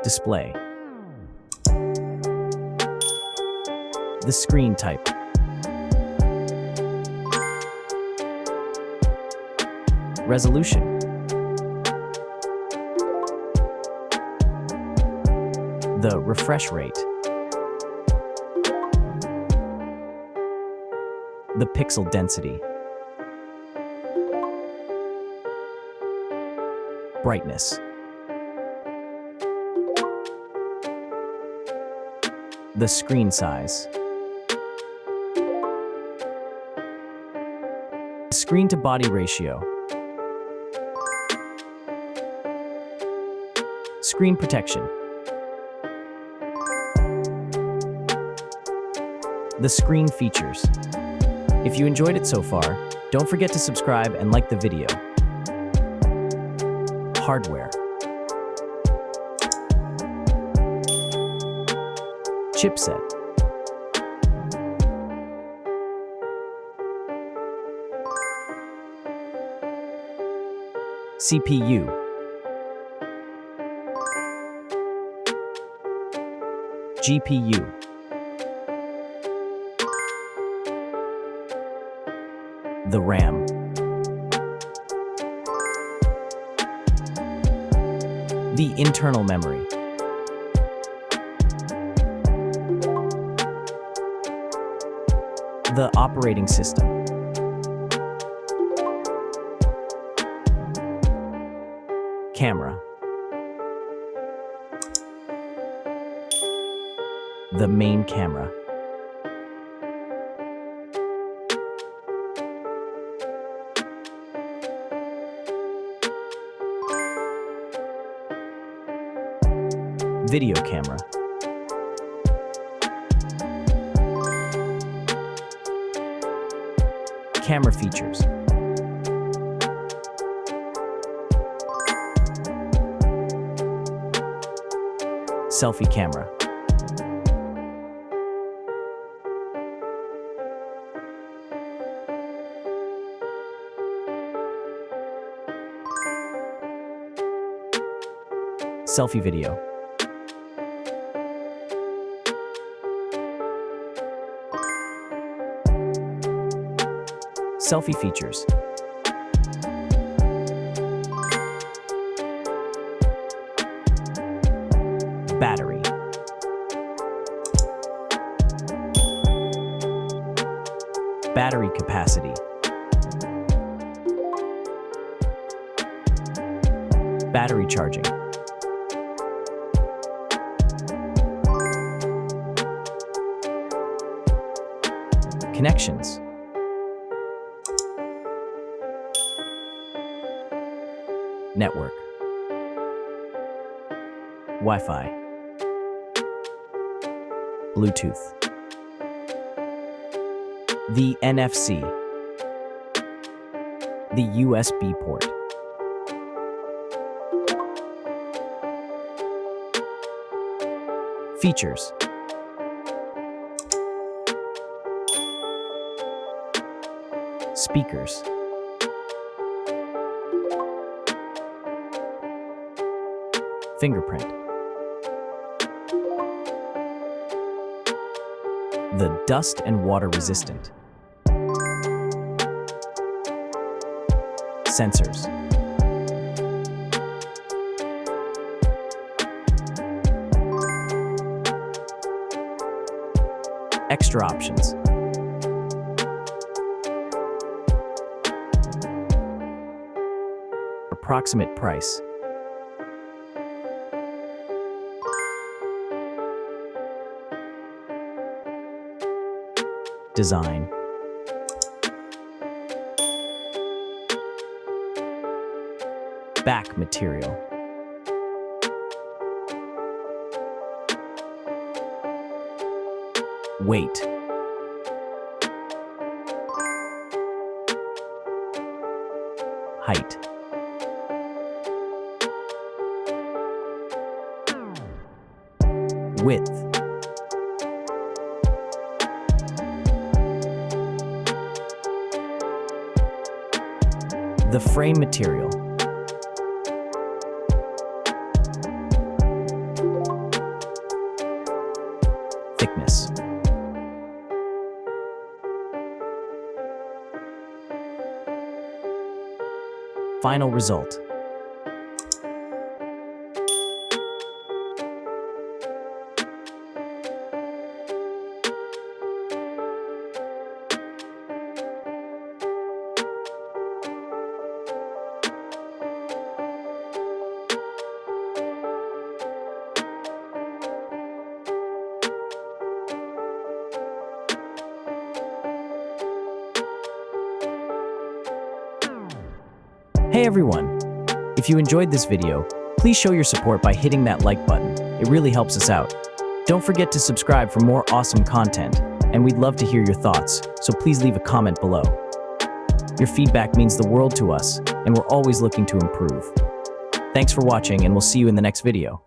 Display. The screen type. Resolution. The refresh rate. The pixel density. Brightness. The screen size. Screen-to-body ratio. Screen protection. The screen features. If you enjoyed it so far, don't forget to subscribe and like the video. Hardware. Chipset. CPU. GPU. The RAM. The internal memory. The operating system. Camera. The main camera. Video camera. Camera features. Selfie camera. Selfie video. Selfie features. Battery. Battery capacity. Battery charging. Connections. Network. Wi-Fi. Bluetooth. The NFC. The USB port. Features. Speakers. Fingerprint. The dust and water resistant. Sensors. Extra options. Approximate price. Design. Back material. Weight. Height. Width. The frame material. thickness. Final result. Hey everyone! If you enjoyed this video, please show your support by hitting that like button. It really helps us out. Don't forget to subscribe for more awesome content, and we'd love to hear your thoughts, so please leave a comment below. Your feedback means the world to us, and we're always looking to improve. Thanks for watching, and we'll see you in the next video.